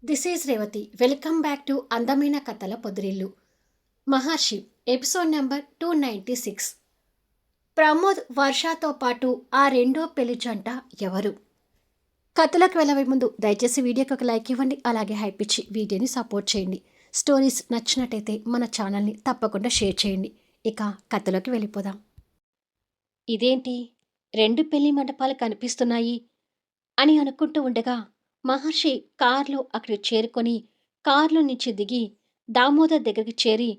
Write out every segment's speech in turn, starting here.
This is Revathi. Welcome back to అందమైన కథల పొదిరిల్లు. మహర్షి episode number 296. Pramod వర్షతో పాటు ఆ రెండో పెళ్లి జంట ఎవరు? కథలకు వెళ్ళవే ముందు దయచేసి వీడియోకి ఒక లైక్ ఇవ్వండి. అలాగే హైప్ ఇచ్చి వీడియోని సపోర్ట్ చేయండి. స్టోరీస్ నచ్చినట్టయితే మన ఛానల్ని తప్పకుండా షేర్ చేయండి. ఇక కథలోకి వెళ్ళిపోదాం. ఇదేంటి, రెండు పెళ్లి మండపాలు కనిపిస్తున్నాయి అని అనుకుంటూ ఉండగా మహర్షి కారులో అక్కడికి చేరుకొని కారులో నుంచి దిగి దామోదర్ దగ్గరికి చేరి,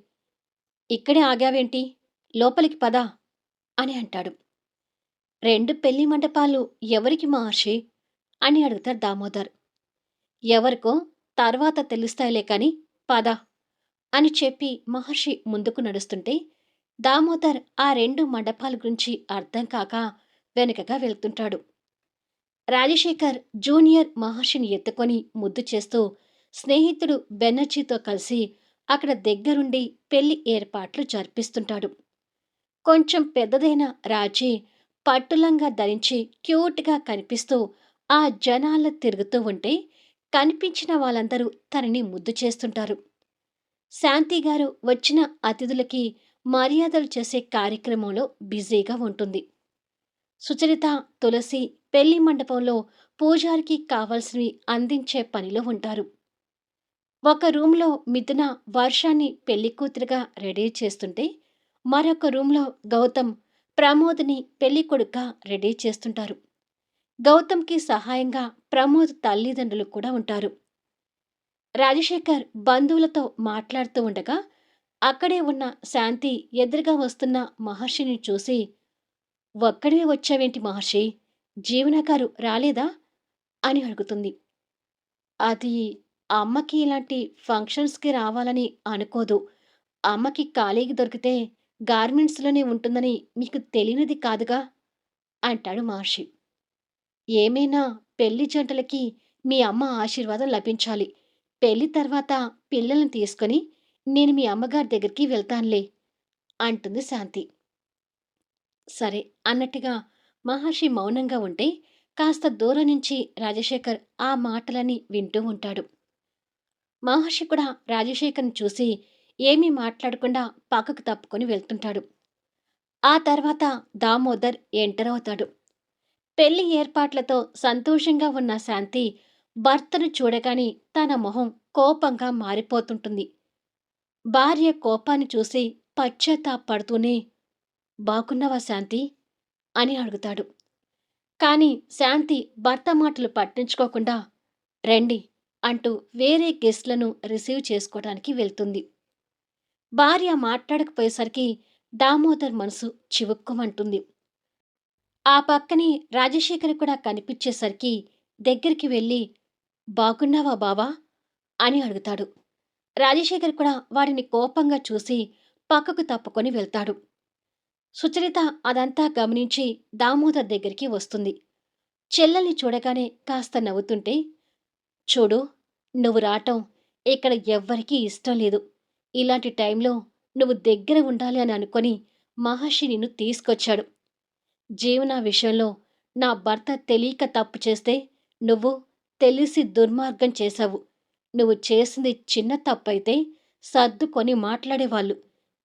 ఇక్కడే ఆగావేంటి, లోపలికి పద అని అంటాడు. రెండు పెళ్లి మండపాలు ఎవరికి మహర్షి అని అడుగుతాడు దామోదర్. ఎవరికో తర్వాత తెలుస్తాయిలే కాని పద అని చెప్పి మహర్షి ముందుకు నడుస్తుంటే దామోదర్ ఆ రెండు మండపాల గురించి అర్థం కాక వెనుకగా వెళ్తుంటాడు. రాజశేఖర్ జూనియర్ మహర్షిని ఎత్తుకొని ముద్దు చేస్తూ స్నేహితుడు బెనర్జీతో కలిసి అక్కడ దగ్గరుండి పెళ్లి ఏర్పాట్లు జరిపిస్తుంటాడు. కొంచెం పెద్దదైన రాజీ పట్టులంగా ధరించి క్యూట్గా కనిపిస్తూ ఆ జనాల్లో తిరుగుతూ ఉంటే కనిపించిన వాళ్ళందరూ తనని ముద్దు చేస్తుంటారు. శాంతిగారు వచ్చిన అతిథులకి మర్యాదలు చేసే కార్యక్రమంలో బిజీగా ఉంటుంది. సుచరిత, తులసి పెళ్లి మండపంలో పూజారికి కావాల్సినవి అందించే పనిలో ఉంటారు. ఒక రూంలో మిథున వర్షాన్ని పెళ్లికూతురుగా రెడీ చేస్తుంటే మరొక రూంలో గౌతమ్ ప్రమోద్ని పెళ్లికొడుకుగా రెడీ చేస్తుంటారు. గౌతమ్కి సహాయంగా ప్రమోద్ తల్లిదండ్రులు కూడా ఉంటారు. రాజశేఖర్ బంధువులతో మాట్లాడుతూ ఉండగా అక్కడే ఉన్న శాంతి ఎదురుగా వస్తున్న మహర్షిని చూసి, ఒక్కడివే వచ్చావేంటి మహర్షి, జీవన గారు రాలేదా అని అడుగుతుంది. అది అమ్మకి ఇలాంటి ఫంక్షన్స్‌కి రావాలని అనుకోదు. అమ్మకి ఖాళీగా దొరికితే గార్మెంట్స్‌లోనే ఉంటుందని మీకు తెలియనిది కాదుగా అంటాడు మహర్షి. ఏమైనా పెళ్లి జంటలకి మీ అమ్మ ఆశీర్వాదం లభించాలి. పెళ్లి తర్వాత పిల్లల్ని తీసుకొని నేను మీ అమ్మగారి దగ్గరికి వెళ్తానులే అంటుంది శాంతి. సరే అన్నట్టుగా మహర్షి మౌనంగా ఉంటే కాస్త దూరం నుంచి రాజశేఖర్ ఆ మాటలని వింటూ ఉంటాడు. మహర్షి కూడా రాజశేఖర్ని చూసి ఏమీ మాట్లాడకుండా పక్కకు తప్పుకొని వెళ్తుంటాడు. ఆ తర్వాత దామోదర్ ఎంటర్ అవుతాడు. పెళ్లి ఏర్పాట్లతో సంతోషంగా ఉన్న శాంతి భర్తను చూడగానే తన మొహం కోపంగా మారిపోతుంటుంది. భార్య కోపాన్ని చూసి పశ్చాత్తాపడుతూనే, బాగున్నావా శాంతి అని అడుగుతాడు. కాని శాంతి భర్త మాటలు పట్టించుకోకుండా రండి అంటూ వేరే గెస్ట్లను రిసీవ్ చేసుకోవడానికి వెళ్తుంది. భార్య మాట్లాడకపోయేసరికి దామోదర్ మనసు చివుక్కుమంటుంది. ఆ పక్కనే రాజశేఖర్ కూడా కనిపించేసరికి దగ్గరికి వెళ్ళి, బాగున్నావా బావా అని అడుగుతాడు. రాజశేఖర్ కూడా వాడిని కోపంగా చూసి పక్కకు తప్పుకొని వెళ్తాడు. సుచరిత అదంతా గమనించి దామోదర్ దగ్గరికి వస్తుంది. చెల్లెల్ని చూడగానే కాస్త నవ్వుతుంటే, చూడు, నువ్వు రావటం ఇక్కడ ఎవ్వరికీ ఇష్టం లేదు. ఇలాంటి టైంలో నువ్వు దగ్గర ఉండాలి అని అనుకొని మహర్షి నిన్ను తీసుకొచ్చాడు. జీవన విషయంలో నా భర్త తెలియక తప్పు చేస్తే నువ్వు తెలిసి దుర్మార్గం చేశావు. నువ్వు చేసింది చిన్న తప్పైతే సర్దుకొని మాట్లాడేవాళ్ళు.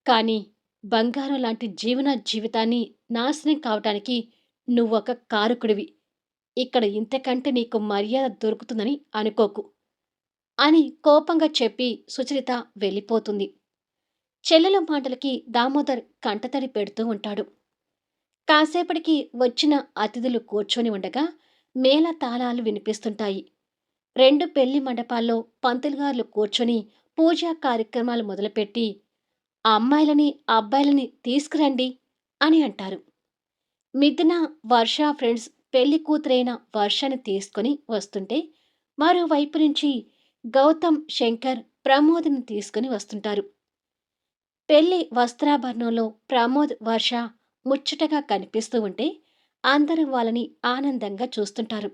కానీ బంగారం లాంటి జీవితాన్ని నాశనం కావటానికి నువ్వొక కారకుడివి. ఇక్కడ ఇంతకంటే నీకు మర్యాద దొరుకుతుందని అనుకోకు అని కోపంగా చెప్పి సుచరిత వెళ్ళిపోతుంది. చెల్లెల మాటలకి దామోదర్ కంటతడి పెడుతూ ఉంటాడు. కాసేపటికి వచ్చిన అతిథులు కూర్చొని ఉండగా మేళ తాళాలు వినిపిస్తుంటాయి. రెండు పెళ్లి మండపాల్లో పంతులుగారులు కూర్చొని పూజా కార్యక్రమాలు మొదలుపెట్టి, అమ్మాయిలని అబ్బాయిలని తీసుకురండి అని అంటారు. మిథున, వర్ష ఫ్రెండ్స్ పెళ్లి కూతురైన వర్షని తీసుకొని వస్తుంటే మరోవైపు నుంచి గౌతమ్, శంకర్ ప్రమోద్ని తీసుకుని వస్తుంటారు. పెళ్లి వస్త్రాభరణంలో ప్రమోద్, వర్ష ముచ్చటగా కనిపిస్తూ ఉంటే అందరూ వాళ్ళని ఆనందంగా చూస్తుంటారు.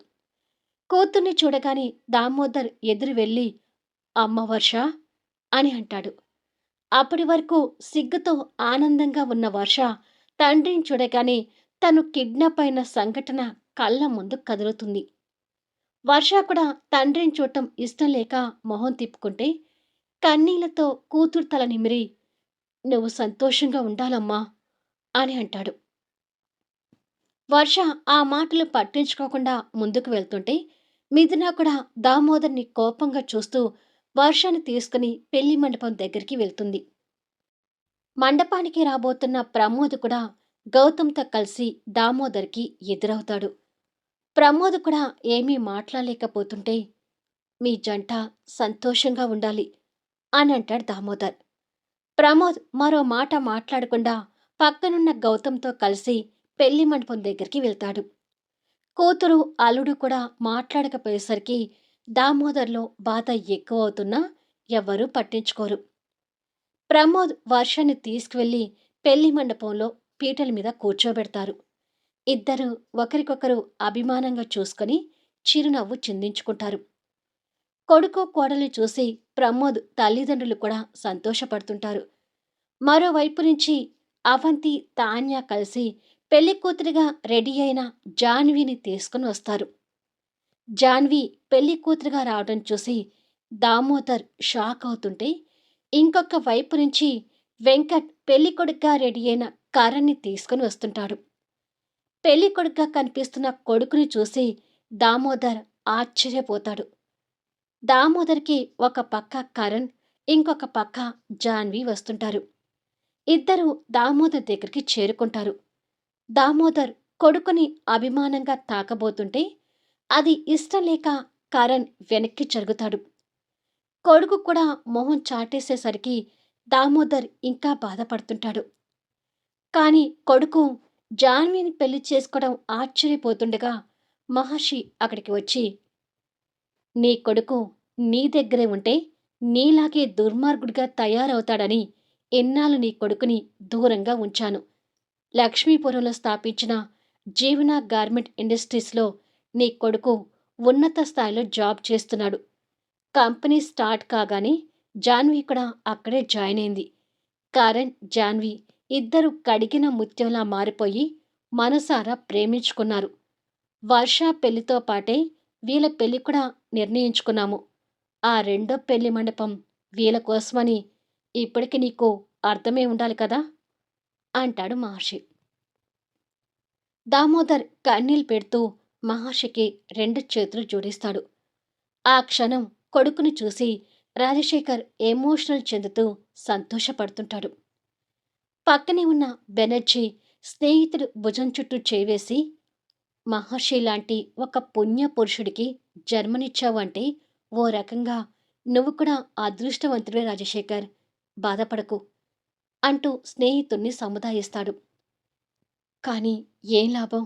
కూతుర్ని చూడగానే దామోదర్ ఎదురు వెళ్ళి, అమ్మ వర్ష అని అంటాడు. అప్పటి వరకు సిగ్గుతో ఆనందంగా ఉన్న వర్ష తండ్రిని చూడగానే తను కిడ్నాప్ అయిన సంఘటన కళ్ళ ముందు కదులుతుంది. వర్ష కూడా తండ్రిని చూడటం ఇష్టం లేక మొహం తిప్పుకుంటే కన్నీళ్లతో కూతురు తల నిమిరి "నువ్వు సంతోషంగా ఉండాలమ్మా" అని అంటాడు. వర్ష ఆ మాటలు పట్టించుకోకుండా ముందుకు వెళ్తుంటే మిథున కూడా దామోదర్ని కోపంగా చూస్తూ వర్షాన్ని తీసుకుని పెళ్లి మండపం దగ్గరికి వెళ్తుంది. మండపానికి రాబోతున్న ప్రమోద్ కూడా గౌతమ్‌తో కలిసి దామోదర్‌కి ఎదురవుతాడు. ప్రమోద్ కూడా ఏమీ మాట్లాడలేకపోతుంటే, "మీ జంట సంతోషంగా ఉండాలి" అని అంటాడు దామోదర్. ప్రమోద్ మరో మాట మాట్లాడకుండా పక్కనున్న గౌతమ్‌తో కలిసి పెళ్లి మండపం దగ్గరికి వెళ్తాడు. కూతురు, అల్లుడు కూడా మాట్లాడకపోయేసరికి దామోదర్‌లో బాధ ఎక్కువవుతున్నా ఎవ్వరూ పట్టించుకోరు. ప్రమోద్ వర్షాన్ని తీసుకువెళ్లి పెళ్లి మండపంలో పీటల మీద కూర్చోబెడతారు. ఇద్దరూ ఒకరికొకరు అభిమానంగా చూసుకొని చిరునవ్వు చిందించుకుంటారు. కొడుకు కోడల్ని చూసి ప్రమోద్ తల్లిదండ్రులు కూడా సంతోషపడుతుంటారు. మరోవైపు నుంచి అవంతి, తాన్య కలిసి పెళ్లికూతురిగా రెడీ అయిన జాన్వీని తీసుకుని వస్తారు. జాన్వి పెళ్లి కూతురుగా రావడం చూసి దామోదర్ షాక్ అవుతుంటే, ఇంకొక వైపు నుంచి వెంకట్ పెళ్ళికొడుకుగా రెడీ అయిన కరణ్‌ని తీసుకొని వస్తుంటాడు. పెళ్ళికొడుకుగా కనిపిస్తున్న కొడుకుని చూసి దామోదర్ ఆశ్చర్యపోతాడు. దామోదర్‌కి ఒక పక్క కరణ్, ఇంకొక పక్క జాన్వి వస్తుంటారు. ఇద్దరూ దామోదర్ దగ్గరికి చేరుకుంటారు. దామోదర్ కొడుకుని అభిమానంగా తాకబోతుంటే అది ఇష్టం లేక కరణ్ వెనక్కి జరుగుతాడు. కొడుకు కూడా మొహం చాటేసేసరికి దామోదర్ ఇంకా బాధపడుతుంటాడు. కాని కొడుకు జాన్విని పెళ్లి చేసుకోవడం ఆశ్చర్యపోతుండగా మహర్షి అక్కడికి వచ్చి, "నీ కొడుకు నీ దగ్గరే ఉంటే నీలాగే దుర్మార్గుడిగా తయారవుతాడని ఎన్నాళ్ళు నీ కొడుకుని దూరంగా ఉంచాను. లక్ష్మీపురంలో స్థాపించిన జీవన గార్మెంట్ ఇండస్ట్రీస్‌లో నీ కొడుకు ఉన్నత స్థాయిలో జాబ్ చేస్తున్నాడు. కంపెనీ స్టార్ట్ కాగానే జాన్వి కూడా అక్కడే జాయిన్ అయింది. కరణ్, జాన్వి ఇద్దరు కడిగిన ముత్యంలా మారిపోయి మనసారా ప్రేమించుకున్నారు. వర్ష పెళ్లితో పాటే వీళ్ళ పెళ్లి కూడా నిర్ణయించుకున్నాము. ఆ రెండో పెళ్లి మండపం వీళ్ళ కోసమని ఇప్పటికి నీకు అర్థమై ఉండాలి కదా" అంటాడు మహర్షి. దామోదర్ కన్నీళ్లు పెడుతూ మహర్షికి రెండు చేతులు జోడిస్తాడు. ఆ క్షణం కొడుకుని చూసి రాజశేఖర్ ఎమోషనల్ చెందుతూ సంతోషపడుతుంటాడు. పక్కనే ఉన్న బెనర్జీ స్నేహితుడు భుజం చుట్టూ చేవేసి, "మహర్షి లాంటి ఒక పుణ్య పురుషుడికి జన్మనిచ్చావు అంటే ఓ రకంగా నువ్వు కూడా అదృష్టవంతుడే రాజశేఖర్, బాధపడకు" అంటూ స్నేహితుణ్ణి సముదాయిస్తాడు. కానీ ఏం లాభం,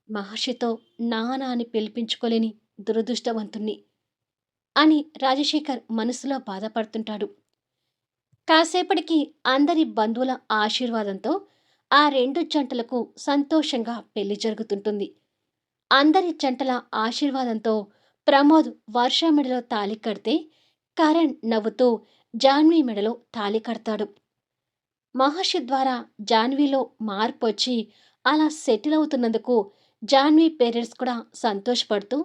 మహర్షితో నాన్న అని పిలిపించుకోలేని దురదృష్టవంతుణ్ణి అని రాజశేఖర్ మనసులో బాధపడుతుంటాడు. కాసేపటికి అందరి బంధువుల ఆశీర్వాదంతో ఆ రెండు జంటలకు సంతోషంగా పెళ్లి జరుగుతుంటుంది. అందరి జంటల ఆశీర్వాదంతో ప్రమోద్ వర్ష మెడలో తాళి కడితే కరణ్ నవ్వుతూ జాన్వి మెడలో తాళి కడతాడు. మహర్షి ద్వారా జాన్వీలో మార్పు వచ్చి అలా సెటిల్ అవుతున్నందుకు జాన్వీ పేరెంట్స్ కూడా సంతోషపడుతూ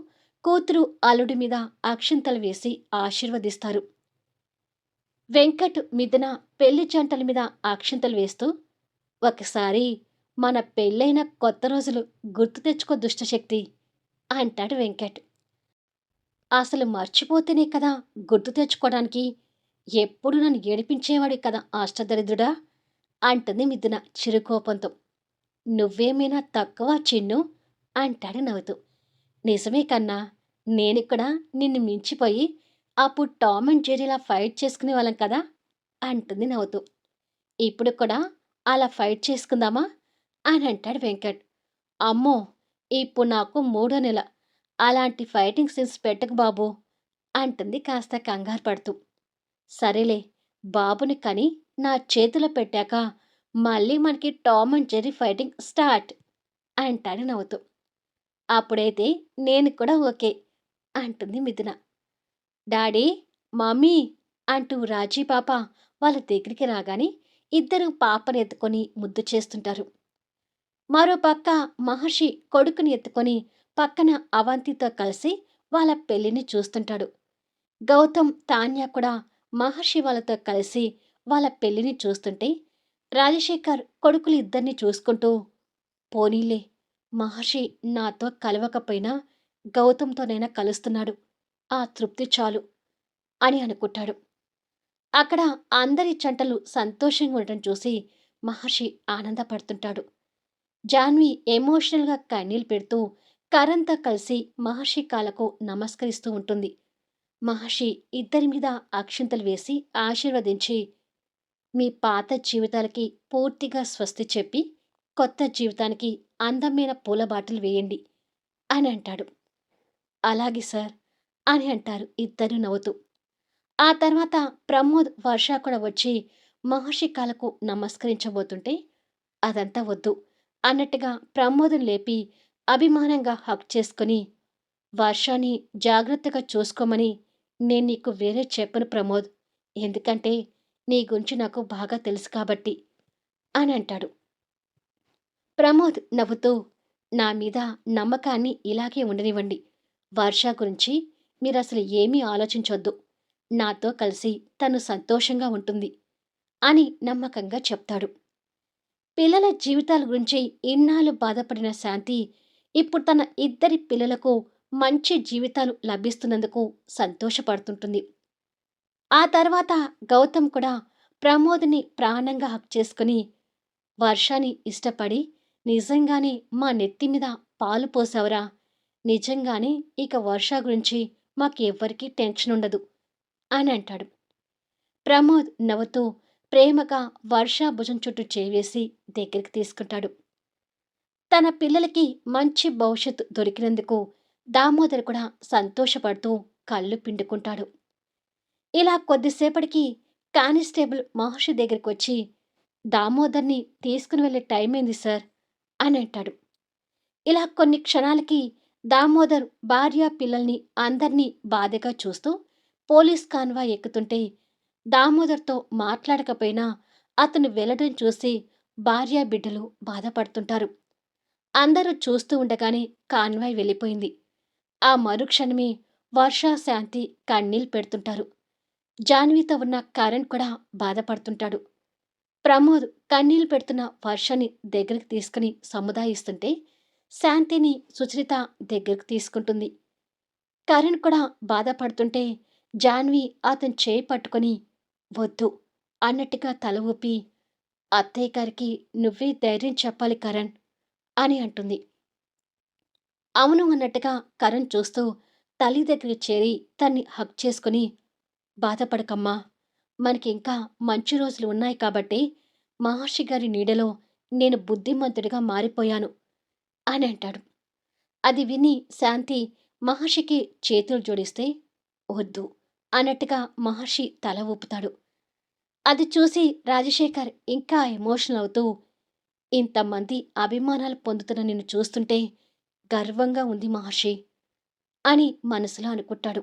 కూతురు, అల్లుడి మీద అక్షింతలు వేసి ఆశీర్వదిస్తారు. వెంకట్, మిథున పెళ్లి జంటల మీద అక్షింతలు వేస్తూ, "ఒకసారి మన పెళ్ళైన కొత్త రోజులు గుర్తు తెచ్చుకో దుష్టశక్తి" అంటాడు వెంకట్. "అసలు మర్చిపోతేనే కదా గుర్తు తెచ్చుకోవడానికి, ఎప్పుడు నన్ను ఏడిపించేవాడి కదా అష్టదరిద్రుడా" అంటుంది మిథున చిరుకోపంతో. "నువ్వేమైనా తక్కువ చిన్ను" అంటాడు నవ్వుతూ. "నిజమే కన్నా, నేను కూడా నిన్ను మించిపోయి అప్పుడు టామ్ అండ్ జెర్రీలా ఫైట్ చేసుకునేవాళ్ళం కదా" అంటుంది నవ్వుతూ. "ఇప్పుడు కూడా అలా ఫైట్ చేసుకుందామా" అని అంటాడు వెంకట్. "అమ్మో, ఇప్పుడు నాకు మూడో నెల, అలాంటి ఫైటింగ్ సీన్స్ పెట్టకు బాబూ" అంటుంది కాస్త కంగారు పడుతూ. "సరేలే, బాబుని కని నా చేతిలో పెట్టాక మళ్ళీ మనకి Tom and Jerry fighting start" అంటాడు నవ్వుతూ. "అప్పుడైతే నేను కూడా ఓకే" అంటుంది మిథున. "డాడీ, మమ్మీ" అంటూ రాజీ పాప వాళ్ళ దగ్గరికి రాగానే ఇద్దరు పాపని ఎత్తుకొని ముద్దు చేస్తుంటారు. మరోపక్క మహర్షి కొడుకుని ఎత్తుకొని పక్కన అవంతితో కలిసి వాళ్ళ పెళ్లిని చూస్తుంటాడు. గౌతమ్, తాన్య కూడా మహర్షి వాళ్ళతో కలిసి వాళ్ళ పెళ్లిని చూస్తుంటే రాజశేఖర్ కొడుకులు ఇద్దరిని చూసుకుంటూ, పోనీలే, మహర్షి నాతో కలవకపోయినా గౌతమ్‌తోనైనా కలుస్తున్నాడు. ఆ తృప్తి చాలు అని అనుకుంటాడు. అక్కడ అందరి జంటలు సంతోషంగా ఉండటం చూసి మహర్షి ఆనందపడుతుంటాడు. జాన్వి ఎమోషనల్‌గా కన్నీళ్లు పెడుతూ కరణ్‌తో కలిసి మహర్షి కాళ్ళకు నమస్కరిస్తూ ఉంటుంది. మహర్షి ఇద్దరి మీద అక్షింతలు వేసి ఆశీర్వదించి, మీ పాత జీవితాలకి పూర్తిగా స్వస్తి చెప్పి, కొత్త జీవితానికి అందమైన పూల బాటలు వేయండి అని అంటాడు. అలాగే సార్ అని అంటారు ఇద్దరు నవ్వుతూ. ఆ తర్వాత ప్రమోద్, వర్ష కూడా వచ్చి మహర్షి కాళ్ళకు నమస్కరించబోతుంటే, అదంతా వద్దు అన్నట్టుగా ప్రమోద్‌ని లేపి అభిమానంగా హగ్ చేసుకొని, వర్షాని జాగ్రత్తగా చూసుకోమని నేను నీకు వేరే చెప్పను ప్రమోద్. ఎందుకంటే నీ గురించి నాకు బాగా తెలుసు కాబట్టి అని అంటాడు. ప్రమోద్ నవ్వుతూ, నా మీద నమ్మకాన్ని ఇలాగే ఉండనివ్వండి. వర్ష గురించి మీరసలు ఏమీ ఆలోచించొద్దు. నాతో కలిసి తను సంతోషంగా ఉంటుంది అని నమ్మకంగా చెప్తాడు. పిల్లల జీవితాల గురించి ఇన్నాళ్ళు బాధపడిన శాంతి ఇప్పుడు తన ఇద్దరి పిల్లలకు మంచి జీవితాలు లభిస్తున్నందుకు సంతోషపడుతుంటుంది. ఆ తర్వాత గౌతమ్ కూడా ప్రమోద్‌ని ప్రాణంగా హగ్ చేసుకొని, వర్షాని ఇష్టపడి నిజంగానే మా నెత్తి మీద పాలు పోసావురా! నిజంగానే ఇక వర్ష గురించి మాకెవ్వరికీ టెన్షనుండదు అని అంటాడు. ప్రమోద్ నవ్వుతూ ప్రేమగా వర్ష భుజం చుట్టూ చేయి వేసి దగ్గరికి తీసుకుంటాడు. తన పిల్లలకి మంచి భవిష్యత్తు దొరికినందుకు దామోదర్ కూడా సంతోషపడుతూ కళ్ళు పిండుకుంటాడు. ఇలా కొద్దిసేపటికి కానిస్టేబుల్ మహర్షి దగ్గరికొచ్చి, దామోదర్‌ని తీసుకుని వెళ్ళే టైమయింది సార్ అని అంటాడు. ఇలా కొన్ని క్షణాలకి దామోదర్ భార్య, పిల్లల్ని అందర్నీ బాధగా చూస్తూ పోలీస్ కాన్వాయ్ ఎక్కుతుంటే, దామోదర్‌తో మాట్లాడకపోయినా అతను వెళ్ళడం చూసి భార్య, బిడ్డలు బాధపడుతుంటారు. అందరూ చూస్తూ ఉండగానే కాన్వాయ్ వెళ్ళిపోయింది. ఆ మరుక్షణమే వర్ష, శాంతి కన్నీళ్లు పెడుతుంటారు. జాన్వితో ఉన్న కరణ్ కూడా బాధపడుతుంటాడు. ప్రమోద్ కన్నీళ్లు పెడుతున్న వర్షని దగ్గరికి తీసుకుని సముదాయిస్తుంటే, శాంతిని సుచరిత దగ్గరికి తీసుకుంటుంది. కరణ్ కూడా బాధపడుతుంటే, జాన్వి అతని చేయి పట్టుకొని, వద్దు అన్నట్టుగా తల ఊపి, అత్తయ్య గారికి నువ్వే ధైర్యం చెప్పాలి కరణ్ అని అంటుంది. అవును అన్నట్టుగా కరణ్ చూస్తూ తల్లి దగ్గరికి చేరి తన్ని హగ్ చేసుకుని, బాధపడకమ్మా, మనకింకా మంచి రోజులు ఉన్నాయి కాబట్టే మహర్షి గారి నీడలో నేను బుద్ధిమంతుడిగా మారిపోయాను అని అంటాడు. అది విని శాంతి మహర్షికి చేతులు జోడిస్తే, వద్దు అన్నట్టుగా మహర్షి తల ఊపుతాడు. అది చూసి రాజశేఖర్ ఇంకా ఎమోషనల్ అవుతూ, ఇంతమంది అభిమానాలు పొందుతున్న నిన్ను చూస్తుంటే గర్వంగా ఉంది మహర్షి అని మనసులో అనుకుంటాడు.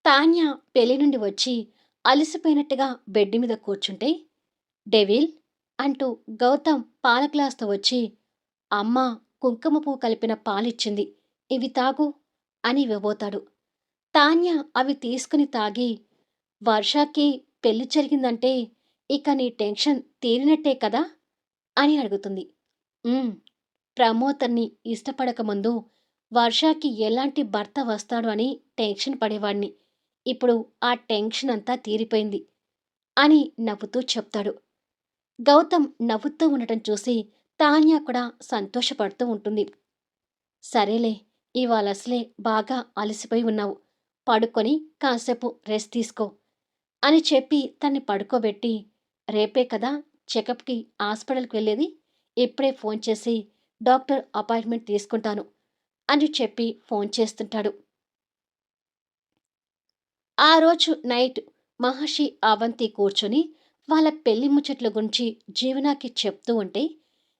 తాన్య పెళ్లి నుండి వచ్చి అలసిపోయినట్టుగా బెడ్ మీద కూర్చుంటే, డెవిల్ అంటూ గౌతమ్ పాల గ్లాస్‌తో వచ్చి, అమ్మ కుంకుమ పువ్వు కలిపిన పాలిచ్చింది. ఇవి తాగు అని ఇవ్వబోతాడు. తాన్య అవి తీసుకుని తాగి, వర్షకి పెళ్లి జరిగిందంటే ఇక నీ టెన్షన్ తీరినట్టే కదా అని అడుగుతుంది. "హ్మ్. ప్రమోద్ తన్ని ఇష్టపడకముందు వర్షకి ఎలాంటి భర్త వస్తాడు అని టెన్షన్ పడేవాణ్ణి. ఇప్పుడు ఆ టెన్షన్ అంతా తీరిపోయింది" అని నవ్వుతూ చెప్తాడు. గౌతమ్ నవ్వుతూ ఉండటం చూసి తాన్య కూడా సంతోషపడుతూ ఉంటుంది. సరేలే, ఇవాళసలే బాగా అలసిపోయి ఉన్నావు. పడుకొని కాసేపు రెస్ట్ తీసుకో అని చెప్పి తన్ని పడుకోబెట్టి, రేపే కదా చెకప్‌కి హాస్పిటల్‌కి వెళ్ళేది. ఇప్పుడే ఫోన్ చేసి డాక్టర్ అపాయింట్మెంట్ తీసుకుంటాను అని చెప్పి ఫోన్ చేస్తుంటాడు. ఆ రోజు నైట్ మహర్షి, అవంతి కూర్చొని వాళ్ళ పెళ్లి ముచ్చట్ల గురించి జీవనాకి చెప్తూ ఉంటే,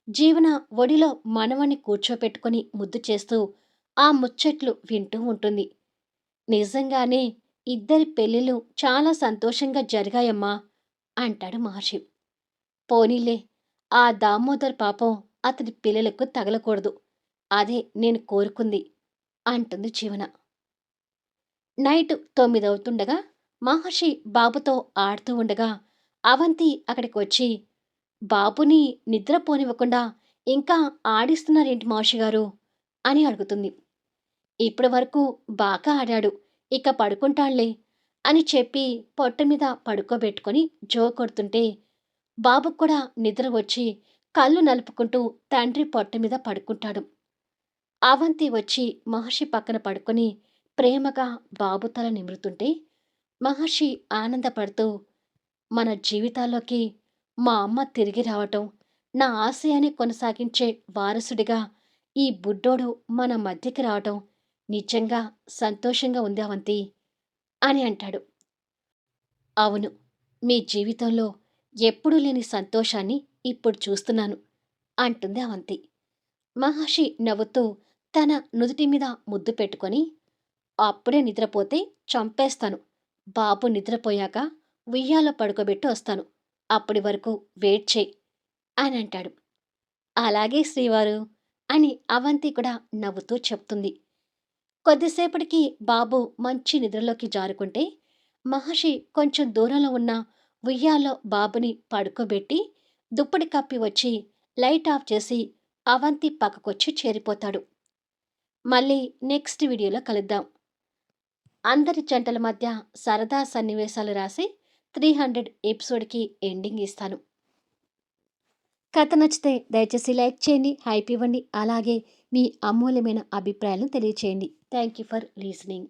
జీవన ఒడిలో మనవణ్ణి కూర్చోపెట్టుకొని ముద్దు చేస్తూ ఆ ముచ్చట్లు వింటూ ఉంటుంది. నిజంగానే ఇద్దరి పెళ్ళిళ్ళు చాలా సంతోషంగా జరిగాయమ్మా అంటాడు మహర్షి. పోనీలే, ఆ దామోదర్ పాపం అతని పిల్లలకు తగలకూడదు. అదే నేను కోరుకుంది అంటుంది జీవన. నైట్ 9 అవుతుండగా మహర్షి బాబుతో ఆడుతూ ఉండగా అవంతి అక్కడికి వచ్చి, బాబుని నిద్రపోనివ్వకుండా ఇంకా ఆడిస్తున్నారేంటి మహర్షి గారు అని అడుగుతుంది. ఇప్పటి వరకు బాగా ఆడాడు, ఇక పడుకుంటాడులే అని చెప్పి పొట్ట మీద పడుకోబెట్టుకొని జో కొడుతుంటే బాబుకు కూడా నిద్ర వచ్చి కళ్ళు నలుపుకుంటూ తండ్రి పొట్ట మీద పడుకుంటాడు. అవంతి వచ్చి మహర్షి పక్కన పడుకొని ప్రేమగా బాబు తల నిమురుతుంటే మహర్షి ఆనందపడుతూ, మన జీవితాల్లోకి మా అమ్మ తిరిగి రావటం, నా ఆశయాన్ని కొనసాగించే వారసుడిగా ఈ బుడ్డోడు మన మధ్యకి రావటం నిజంగా సంతోషంగా ఉంది అవంతి అని అంటాడు. అవును, మీ జీవితంలో ఎప్పుడూ లేని సంతోషాన్ని ఇప్పుడు చూస్తున్నాను అంటుంది అవంతి. మహర్షి నవ్వుతూ తన నుదుటి మీద ముద్దు పెట్టుకొని, అప్పుడే నిద్రపోతే చంపేస్తాను. బాబు నిద్రపోయాక ఉయ్యాలో పడుకోబెట్టి వస్తాను. అప్పటి వరకు వెయిట్ చెయ్యి అని అంటాడు. అలాగే శ్రీవారు అని అవంతి కూడా నవ్వుతూ చెప్తుంది. కొద్దిసేపటికి బాబు మంచి నిద్రలోకి జారుకుంటే మహర్షి కొంచెం దూరంలో ఉన్న ఉయ్యాలో బాబుని పడుకోబెట్టి దుప్పటి కప్పి వచ్చి లైట్ ఆఫ్ చేసి అవంతి పక్కకొచ్చి చేరిపోతాడు. మళ్ళీ నెక్స్ట్ వీడియోలో కలుద్దాం. అందరి జంటల మధ్య సరదా సన్నివేశాలు రాసి 300 ఎపిసోడ్కి ఎండింగ్ ఇస్తాను. కథ నచ్చితే దయచేసి లైక్ చేయండి, హైప్ ఇవ్వండి. అలాగే మీ అమూల్యమైన అభిప్రాయాలను తెలియచేయండి. Thank you for listening.